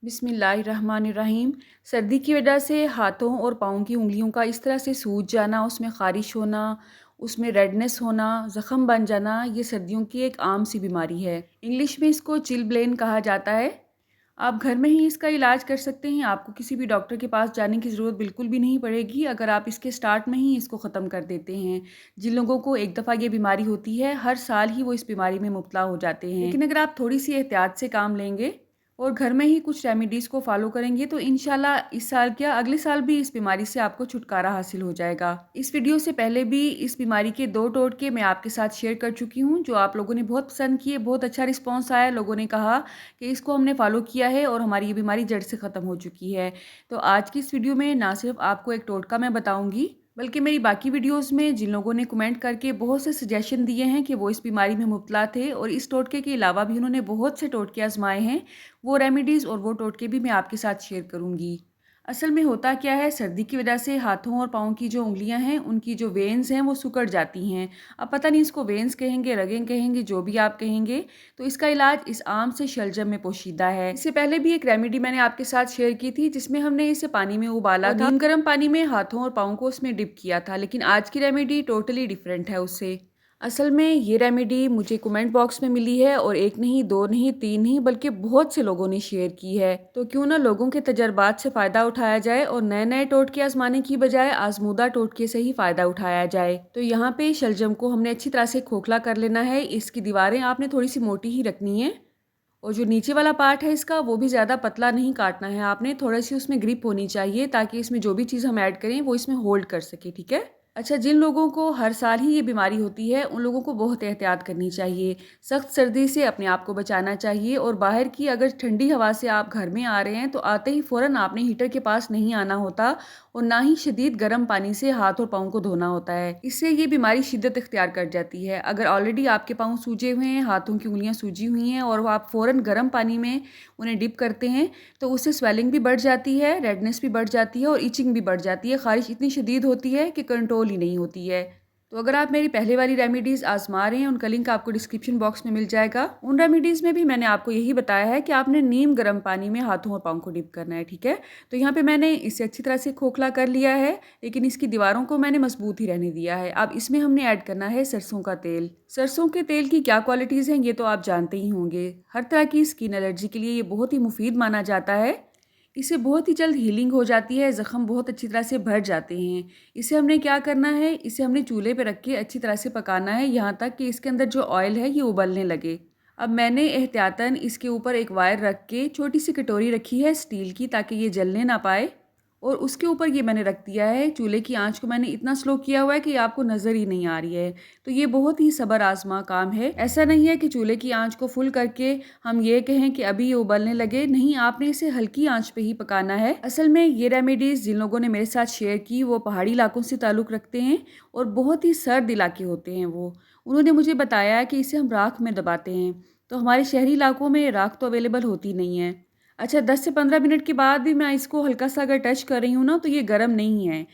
बिस्मिल्लाहिर्रहमानिर्रहीम। सर्दी की वजह से हाथों और पाँव की उँगलियों का इस तरह से सूज जाना, उसमें ख़ारिश होना, उसमें रेडनेस होना, ज़ख़म बन जाना, ये सर्दियों की एक आम सी बीमारी है। इंग्लिश में इसको चिलब्लेन कहा जाता है। आप घर में ही इसका इलाज कर सकते हैं। आपको किसी भी डॉक्टर के पास जाने की ज़रूरत बिल्कुल भी नहीं पड़ेगी अगर आप इसके स्टार्ट में ही इसको ख़त्म कर देते हैं। जिन लोगों को एक दफ़ा ये बीमारी होती है, हर साल ही वो इस बीमारी में मुब्तला हो जाते हैं। लेकिन अगर आप थोड़ी सी एहतियात से काम लेंगे और घर में ही कुछ रेमेडीज़ को फॉलो करेंगे तो इंशाल्लाह इस साल क्या अगले साल भी इस बीमारी से आपको छुटकारा हासिल हो जाएगा। इस वीडियो से पहले भी इस बीमारी के 2 टोटके मैं आपके साथ शेयर कर चुकी हूँ, जो आप लोगों ने बहुत पसंद किए, बहुत अच्छा रिस्पॉन्स आया। लोगों ने कहा कि इसको हमने फॉलो किया है और हमारी ये बीमारी जड़ से ख़त्म हो चुकी है। तो आज की इस वीडियो में ना सिर्फ आपको एक टोटका मैं बताऊँगी, बल्कि मेरी बाकी वीडियोस में जिन लोगों ने कमेंट करके बहुत से सजेशन दिए हैं कि वो इस बीमारी में मुब्तला थे और इस टोटके के अलावा भी उन्होंने बहुत से टोटके आजमाए हैं, वो रेमेडीज़ और वो टोटके भी मैं आपके साथ शेयर करूँगी। असल में होता क्या है, सर्दी की वजह से हाथों और पाँव की जो उँगलियां हैं, उनकी जो वेन्स हैं वो सिकुड़ जाती हैं। अब पता नहीं इसको वेन्स कहेंगे, रगें कहेंगे, जो भी आप कहेंगे। तो इसका इलाज इस आम से शलजम में पोशीदा है। इससे पहले भी एक रेमेडी मैंने आपके साथ शेयर की थी, जिसमें हमने इसे पानी में उबाला था, नीम गर्म पानी में हाथों और पाँव को उसमें डिप किया था। लेकिन आज की रेमेडी टोटली डिफरेंट है उससे। असल में ये रेमेडी मुझे कमेंट बॉक्स में मिली है और एक नहीं, दो नहीं, तीन नहीं, बल्कि बहुत से लोगों ने शेयर की है। तो क्यों ना लोगों के तजर्बात से फ़ायदा उठाया जाए और नए नए टोटके आजमाने की बजाय आजमूदा टोटके से ही फ़ायदा उठाया जाए। तो यहाँ पे शलजम को हमने अच्छी तरह से खोखला कर लेना है। इसकी दीवारें आपने थोड़ी सी मोटी ही रखनी है और जो नीचे वाला पार्ट है इसका, वो भी ज़्यादा पतला नहीं काटना है आपने। थोड़ी सी उसमें ग्रिप होनी चाहिए ताकि इसमें जो भी चीज़ हम ऐड करें वो इसमें होल्ड कर सके, ठीक है। अच्छा, जिन लोगों को हर साल ही ये बीमारी होती है, उन लोगों को बहुत एहतियात करनी चाहिए। सख्त सर्दी से अपने आप को बचाना चाहिए और बाहर की अगर ठंडी हवा से आप घर में आ रहे हैं तो आते ही फ़ौरन आपने हीटर के पास नहीं आना होता और ना ही शदीद गर्म पानी से हाथ और पाँव को धोना होता है। इससे ये बीमारी शिद्दत इख्तियार कर जाती है। अगर ऑलरेडी आपके पाँव सूजे हुए हैं, हाथों की उंगलियां सूजी हुई हैं और आप फ़ौरन गर्म पानी में उन्हें डिप करते हैं तो उससे स्वेलिंग भी बढ़ जाती है, रेडनेस भी बढ़ जाती है और इचिंग भी बढ़ जाती है। ख़ारिश इतनी शदीद होती है कि कंट्रोल ही नहीं होती है। तो अगर आप मेरी पहले वाली रेमेडीज़ आजमा रहे हैं, उनका लिंक आपको डिस्क्रिप्शन बॉक्स में मिल जाएगा। उन रेमेडीज़ में भी मैंने आपको यही बताया है कि आपने नीम गर्म पानी में हाथों और पाँव को डिप करना है, ठीक है। तो यहाँ पे मैंने इसे अच्छी तरह से खोखला कर लिया है, लेकिन इसकी दीवारों को मैंने मजबूत ही रहने दिया है। अब इसमें हमने ऐड करना है सरसों का तेल। सरसों के तेल की क्या क्वालिटीज़ हैं ये तो आप जानते ही होंगे। हर तरह की स्किन एलर्जी के लिए ये बहुत ही मुफीद माना जाता है। इससे बहुत ही जल्द हीलिंग हो जाती है, ज़ख़म बहुत अच्छी तरह से भर जाते हैं। इसे हमने क्या करना है, इसे हमने चूल्हे पे रख के अच्छी तरह से पकाना है यहाँ तक कि इसके अंदर जो ऑयल है ये उबलने लगे। अब मैंने एहतियातन इसके ऊपर एक वायर रख के छोटी सी कटोरी रखी है स्टील की, ताकि ये जलने ना पाए। और उसके ऊपर ये मैंने रख दिया है। चूल्हे की आंच को मैंने इतना स्लो किया हुआ है कि आपको नज़र ही नहीं आ रही है। तो ये बहुत ही सब्र आज़मा काम है। ऐसा नहीं है कि चूल्हे की आंच को फुल करके हम ये कहें कि अभी ये उबलने लगे, नहीं, आपने इसे हल्की आंच पे ही पकाना है। असल में ये रेमेडीज़ जिन लोगों ने मेरे साथ शेयर की वो पहाड़ी इलाकों से ताल्लुक़ रखते हैं और बहुत ही सर्द इलाके होते हैं वो। उन्होंने मुझे बताया कि इसे हम राख में दबाते हैं, तो हमारे शहरी इलाकों में राख तो अवेलेबल होती नहीं है। अच्छा, 10 से 15 मिनट के बाद भी मैं इसको हल्का-सा अगर टच कर रही हूँ ना, तो ये गरम नहीं है।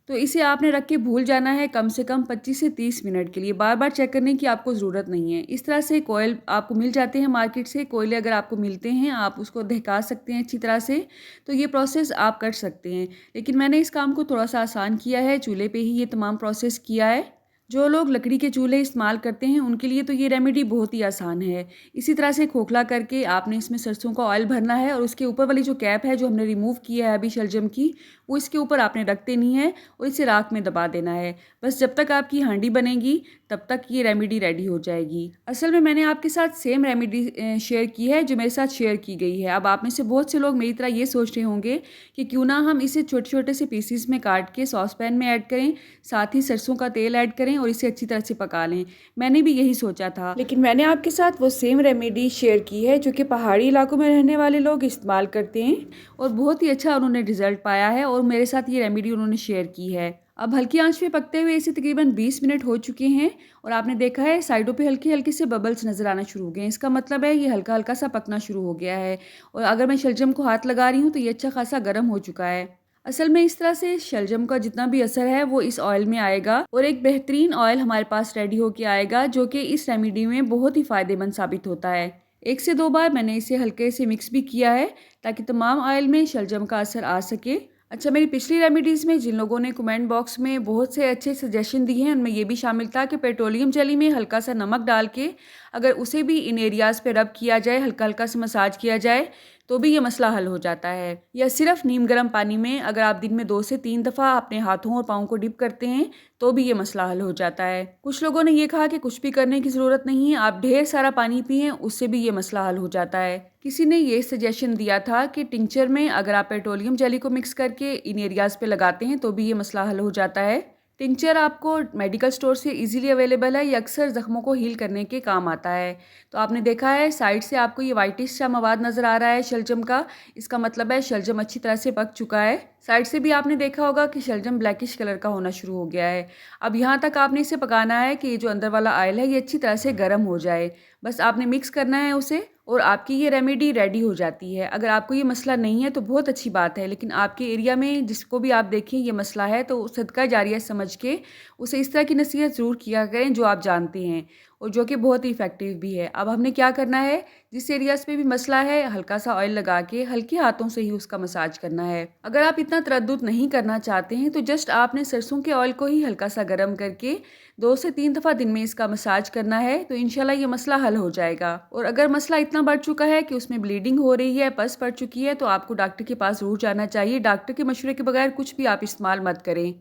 तो इसे आपने रख के भूल जाना है कम से कम 25 से 30 मिनट के लिए। बार-बार चेक करने की आपको ज़रूरत नहीं है। इस तरह से कोयल आपको मिल जाते हैं मार्केट से। कोयले अगर आपको मिलते हैं, आप उसको दहका सकते हैं अच्छी तरह से। तो ये प्रोसेस आप कर सकते हैं। लेकिन मैंने इस काम को थोड़ा-सा आसान किया है, चूल्हे पे ही ये तमाम प्रोसेस किया है। जो लोग लकड़ी के चूल्हे इस्तेमाल करते हैं उनके लिए तो ये रेमेडी बहुत ही आसान है। इसी तरह से खोखला करके आपने इसमें सरसों का ऑयल भरना है और उसके ऊपर वाली जो कैप है जो हमने रिमूव की है अभी शलजम की, वो इसके ऊपर आपने रख देनी है और इसे राख में दबा देना है। बस जब तक आपकी हांडी बनेगी तब तक ये रेमेडी रेडी हो जाएगी। असल में मैंने आपके साथ सेम रेमेडी शेयर की है जो मेरे साथ शेयर की गई है। अब आप में से बहुत से लोग मेरी तरह ये सोच रहे होंगे कि क्यों ना हम इसे छोटे-छोटे से पीसेस में काट के सॉस पैन में ऐड करें, साथ ही सरसों का तेल ऐड करें और इसे अच्छी तरह से पका लें। मैंने भी यही सोचा था, लेकिन मैंने आपके साथ वो सेम रेमेडी शेयर की है जो कि पहाड़ी इलाकों में रहने वाले लोग इस्तेमाल करते हैं और बहुत ही अच्छा उन्होंने रिजल्ट पाया है और मेरे साथ ये रेमेडी उन्होंने शेयर की है। अब हल्की आंच पे पकते हुए इसे तकरीबन 20 मिनट हो चुके हैं और आपने देखा है साइडों पे हल्के हल्के से बबल्स नज़र आना शुरू हो गए हैं। इसका मतलब है ये हल्का हल्का सा पकना शुरू हो गया है और अगर मैं शलजम को हाथ लगा रही हूँ तो ये अच्छा खासा गर्म हो चुका है। असल में इस तरह से शलजम का जितना भी असर है वो इस ऑयल में आएगा और एक बेहतरीन ऑयल हमारे पास रेडी होके आएगा जो कि इस रेमेडी में बहुत ही फ़ायदेमंद साबित होता है। 1 से 2 बार मैंने इसे हल्के से मिक्स भी किया है ताकि तमाम ऑयल में शलजम का असर आ सके। अच्छा, मेरी पिछली रेमेडीज़ में जिन लोगों ने कमेंट बॉक्स में बहुत से अच्छे सजेशन दिए हैं, उनमें ये भी शामिल था कि पेट्रोलियम जेली में हल्का सा नमक डाल के अगर उसे भी इन एरियाज़ पे रब किया जाए, हल्का-हल्का सा मसाज किया जाए, तो भी ये मसला हल हो जाता है। या सिर्फ़ नीम गर्म पानी में अगर आप दिन में 2 से 3 दफ़ा अपने हाथों और पाँव को डिप करते हैं, तो भी ये मसला हल हो जाता है। कुछ लोगों ने ये कहा कि कुछ भी करने की ज़रूरत नहीं है, आप ढेर सारा पानी पिएँ, उससे भी ये मसला हल हो जाता है। किसी ने ये सजेशन दिया था कि टिंचर में अगर आप पेट्रोलियम जेली को मिक्स करके इन एरियाज़ पे लगाते हैं, तो भी ये मसला हल हो जाता है। टिंचर आपको मेडिकल स्टोर से इजीली अवेलेबल है, ये अक्सर ज़ख्मों को हील करने के काम आता है। तो आपने देखा है साइड से आपको ये वाइटिश सा मवाद नज़र आ रहा है शलजम का, इसका मतलब है शलजम अच्छी तरह से पक चुका है। साइड से भी आपने देखा होगा कि शलजम ब्लैकिश कलर का होना शुरू हो गया है। अब यहाँ तक आपने इसे पकाना है कि ये जो अंदर वाला ऑयल है ये अच्छी तरह से गर्म हो जाए। बस आपने मिक्स करना है उसे और आपकी ये रेमेडी रेडी हो जाती है। अगर आपको ये मसला नहीं है तो बहुत अच्छी बात है, लेकिन आपके एरिया में जिसको भी आप देखें ये मसला है तो सदका जारिया समझ के उसे इस तरह की नसीहत ज़रूर किया करें जो आप जानते हैं और जो कि बहुत ही इफ़ेक्टिव भी है। अब हमने क्या करना है, जिस एरियाज़ पे भी मसला है हल्का सा ऑयल लगा के हल्के हाथों से ही उसका मसाज करना है। अगर आप इतना तरद्दुद नहीं करना चाहते हैं तो जस्ट आपने सरसों के ऑयल को ही हल्का सा गर्म करके 2 से 3 दफ़ा दिन में इसका मसाज करना है, तो इंशाल्लाह ये मसला हल हो जाएगा। और अगर मसला इतना बढ़ चुका है कि उसमें ब्लीडिंग हो रही है, पस पड़ चुकी है, तो आपको डॉक्टर के पास ज़रूर जाना चाहिए। डॉक्टर के मशवरे के बगैर कुछ भी आप इस्तेमाल मत करें।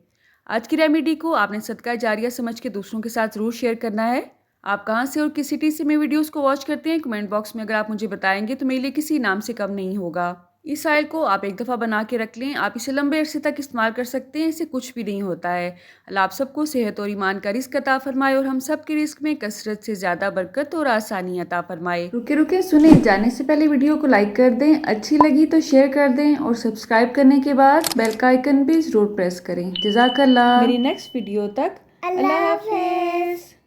आज की रेमेडी को आपने सदका जारिया समझ के दूसरों के साथ ज़रूर शेयर करना है। आप कहाँ से और किस सिटी से मेरे वीडियोस को वॉच करते हैं, कमेंट बॉक्स में अगर आप मुझे बताएंगे तो मेरे लिए किसी इनाम से कम नहीं होगा। इस ऑयल को आप एक दफ़ा बना के रख लें, आप इसे लंबे अरसे तक इस्तेमाल कर सकते हैं, इससे कुछ भी नहीं होता है। अल्लाह आप सबको सेहत और ईमान का रिज़्क अता फरमाए और हम सब के रिज़्क में कसरत से ज़्यादा बरकत और आसानी अता फरमाए। रुके रुके सुने, जाने से पहले वीडियो को लाइक कर दें, अच्छी लगी तो शेयर कर दें और सब्सक्राइब करने के बाद बेल का आइकन भी ज़रूर प्रेस करें। जज़ाकल्लाह। मेरी नेक्स्ट वीडियो तक अल्लाह हाफ़िज़।